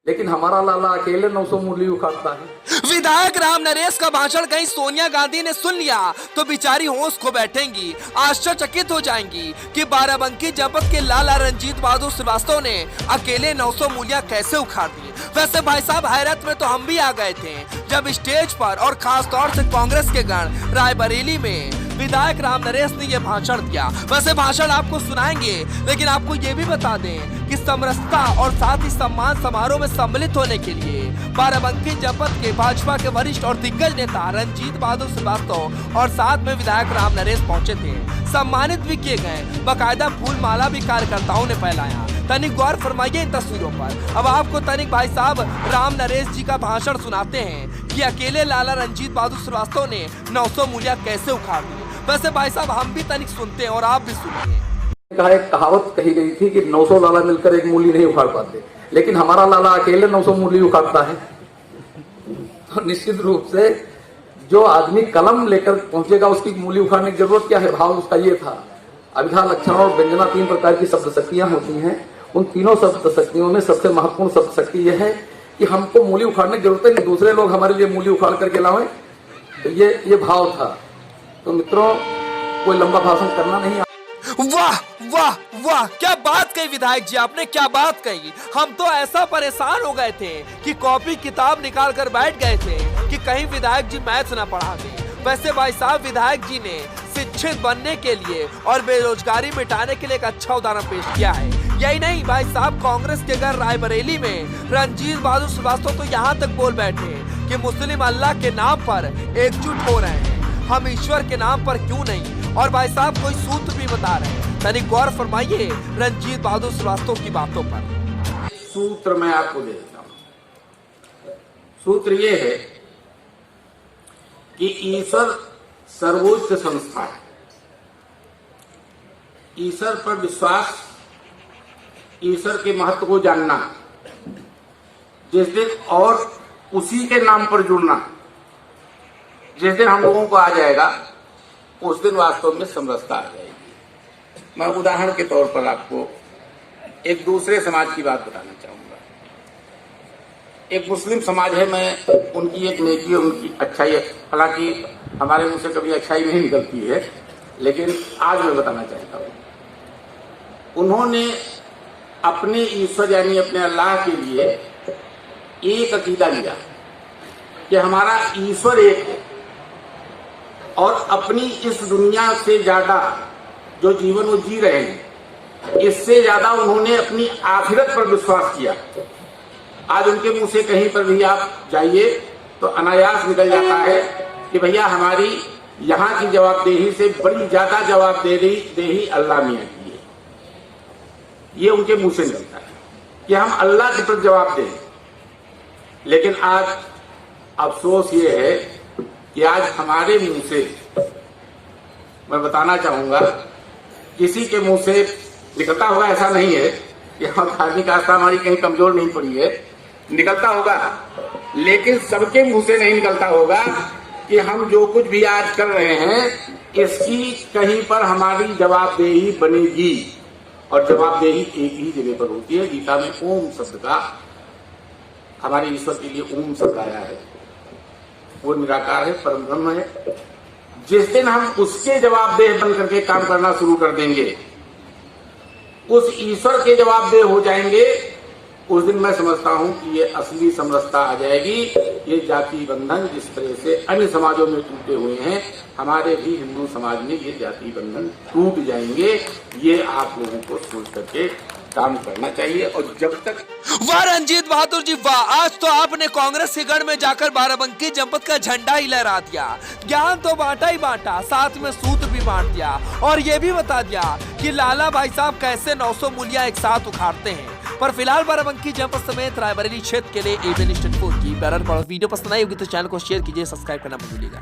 लेकिन हमारा लाला अकेले 900 मूली उखाड़ता है। विधायक राम नरेश का भाषण कहीं सोनिया गांधी ने सुन लिया तो बेचारी होश खो बैठेंगी, आश्चर्यचकित हो जाएंगी कि बाराबंकी जनपद के लाला रणजीत बहादुर श्रीवास्तव ने अकेले 900 मूलियां कैसे उखाड़ दी। वैसे भाई साहब हैरत में तो हम भी आ गए थे जब स्टेज पर और खास तौर से कांग्रेस के गण रायबरेली में विधायक राम नरेश ने यह भाषण दिया। वैसे भाषण आपको सुनाएंगे, लेकिन आपको ये भी बता दें कि समरसता और साथ ही सम्मान समारोह में सम्मिलित होने के लिए बाराबंकी जनपद के भाजपा के वरिष्ठ और दिग्गज नेता रणजीत बहादुर श्रीवास्तव और साथ में विधायक राम नरेश पहुंचे थे। सम्मानित भी किए गए, बकायदा फूल माला भी कार्यकर्ताओं ने फैलाया। तनिक गौर फरमाइए इन तस्वीरों पर। अब आपको तनिक भाई साहब राम नरेश जी का भाषण सुनाते हैं कि अकेले लाला रणजीत बहादुर श्रीवास्तव ने 900 मूलियां कैसे उखाड़ दी। वैसे भाई साहब हम भी तनिक सुनते हैं और आप भी सुनिए। एक कहावत कही गई थी कि 900 लाला मिलकर एक मूली नहीं उखाड़ पाते, लेकिन हमारा लाला अकेले 900 मूली उखाड़ता है। तो निश्चित रूप से जो आदमी कलम लेकर पहुंचेगा उसकी मूली उखाड़ने की जरूरत क्या है। भाव उसका ये था। अभिधा, लक्षण और व्यंजना 3 प्रकार की शब्द शक्तियां होती हैं। उन तीनों शब्द शक्तियों में सबसे महत्वपूर्ण शब्द शक्ति यह है कि हमको मूली उखाड़ने की जरूरत नहीं, दूसरे लोग हमारे लिए मूली उखाड़ करके लाएं। तो ये भाव था। तो मित्रों, कोई लंबा भाषण करना नहीं। वाह वाह वाह, क्या बात कही विधायक जी, आपने क्या बात कही। हम तो ऐसा परेशान हो गए थे कि कॉपी किताब निकाल कर बैठ गए थे कि कहीं विधायक जी मैथ्स ना पढ़ा दें। वैसे भाई साहब विधायक जी ने शिक्षित बनने के लिए और बेरोजगारी मिटाने के लिए एक अच्छा उदाहरण पेश किया है। यही नहीं भाई साहब, कांग्रेस के घर रायबरेली में रणजीत बहादुर श्रीवास्तव तो यहाँ तक बोल बैठे कि मुस्लिम अल्लाह के नाम पर एकजुट हो रहे हैं, हम ईश्वर के नाम पर क्यों नहीं। और भाई साहब कोई सूत्र भी बता रहे हैं। तनिक गौर फरमाइए रणजीत बहादुर श्रीवास्तव की बातों पर। सूत्र मैं आपको दे देता हूं। सूत्र ये है कि ईश्वर सर्वोच्च संस्था है। ईश्वर पर विश्वास, ईश्वर के महत्व को जानना, जिस दिन और उसी के नाम पर जुड़ना, जिस दिन हम लोगों को आ जाएगा उस दिन वास्तव में समरसता आ जाएगी। मैं उदाहरण के तौर पर आपको एक दूसरे समाज की बात बताना चाहूंगा। एक मुस्लिम समाज है, मैं उनकी एक नेकी, उनकी अच्छाई, हालांकि हमारे मुंह से कभी अच्छाई नहीं निकलती है, लेकिन आज मैं बताना चाहता हूं। उन्होंने अपने ईश्वर यानी अपने अल्लाह के लिए एक अकीदा लिया कि हमारा ईश्वर एक है और अपनी इस दुनिया से ज्यादा जो जीवन वो जी रहे हैं, इससे ज्यादा उन्होंने अपनी आखिरत पर विश्वास किया। आज उनके मुंह से कहीं पर भी आप जाइए तो अनायास निकल जाता है कि भैया हमारी यहाँ की जवाबदेही से बड़ी ज्यादा जवाबदेही अल्लाह मियां की है। ये उनके मुंह से निकलता है कि हम अल्लाह के प्रति जवाब दें। लेकिन आज अफसोस ये है कि आज हमारे मुंह से, मैं बताना चाहूंगा, किसी के मुंह से निकलता होगा, ऐसा नहीं है कि हम धार्मिक आस्था हमारी कहीं कमजोर नहीं पड़ी है, निकलता होगा, लेकिन सबके मुंह से नहीं निकलता होगा कि हम जो कुछ भी आज कर रहे हैं इसकी कहीं पर हमारी जवाबदेही बनेगी। और जवाबदेही एक ही जगह पर होती है। गीता में ओम शब्द का, हमारे ईश्वर के लिए ओम शब्द आया है, वो निराकार है, परम ब्रह्म है। जिस दिन हम उसके जवाबदेह बन करके काम करना शुरू कर देंगे, उस ईश्वर के जवाबदेह हो जाएंगे, उस दिन मैं समझता हूं कि ये असली समरसता आ जाएगी। ये जाति बंधन जिस तरह से अन्य समाजों में टूटे हुए हैं, हमारे भी हिंदू समाज में ये जाति बंधन टूट जाएंगे। ये आप लोगों को सोच करके काम करना चाहिए। और जब तक वाह रणजीत बहादुर जी वाह, आज तो आपने कांग्रेस के गढ़ में जाकर बाराबंकी जनपद का झंडा ही लहरा दिया। ज्ञान तो बांटा ही बांटा, साथ में सूत्र भी बांट दिया और ये भी बता दिया कि लाला भाई साहब कैसे 900 मूलियां एक साथ उखाड़ते हैं। पर फिलहाल बाराबंकी जनपद समेत रायबरेली क्षेत्र के लिए एबीएन न्यूज़ 24 की वीडियो पसंद आई होगी तो चैनल को शेयर कीजिए, सब्सक्राइब करना मत भूलिएगा।